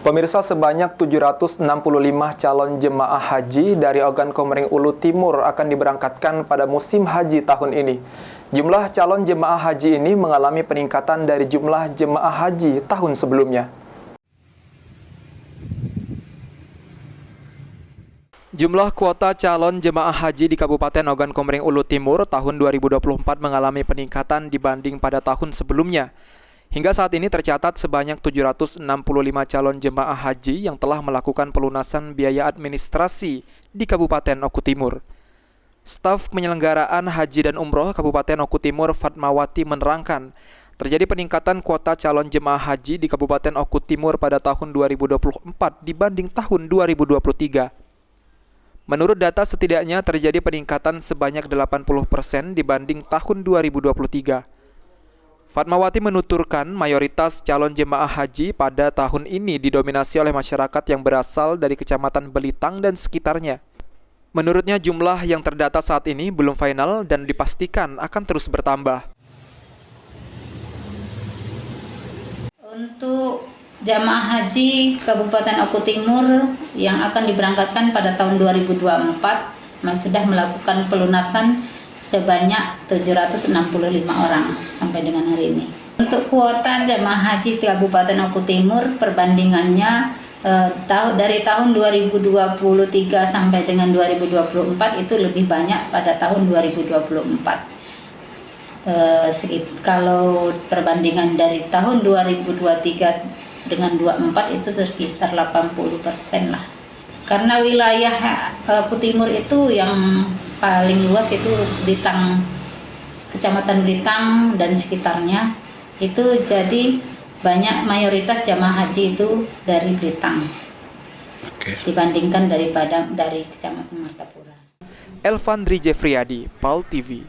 Pemirsa, sebanyak 765 calon jemaah haji dari Ogan Komering Ulu Timur akan diberangkatkan pada musim haji tahun ini. Jumlah calon jemaah haji ini mengalami peningkatan dari jumlah jemaah haji tahun sebelumnya. Jumlah kuota calon jemaah haji di Kabupaten Ogan Komering Ulu Timur tahun 2024 mengalami peningkatan dibanding pada tahun sebelumnya. Hingga saat ini tercatat sebanyak 765 calon jemaah haji yang telah melakukan pelunasan biaya administrasi di Kabupaten Oku Timur. Staf penyelenggaraan haji dan umroh Kabupaten Oku Timur, Fatmawati, menerangkan terjadi peningkatan kuota calon jemaah haji di Kabupaten Oku Timur pada tahun 2024 dibanding tahun 2023. Menurut data, setidaknya terjadi peningkatan sebanyak 80% dibanding tahun 2023. Fatmawati menuturkan mayoritas calon jemaah haji pada tahun ini didominasi oleh masyarakat yang berasal dari Kecamatan Belitang dan sekitarnya. Menurutnya, jumlah yang terdata saat ini belum final dan dipastikan akan terus bertambah. Untuk jamaah haji Kabupaten Oku Timur yang akan diberangkatkan pada tahun 2024 sudah melakukan pelunasan sebanyak 765 orang sampai dengan hari ini. Untuk kuota jamaah haji Kabupaten Oku Timur, perbandingannya dari tahun 2023 sampai dengan 2024 itu lebih banyak pada tahun 2024. Kalau perbandingan dari tahun 2023 dengan 24 itu berkisar 80% lah. Karena wilayah Oku Timur itu yang paling luas itu Belitang, Kecamatan Belitang dan sekitarnya, itu jadi banyak mayoritas jamaah haji itu dari Belitang dibandingkan dari Kecamatan Martapura. Elvandri Jeffriyadi, PAL TV.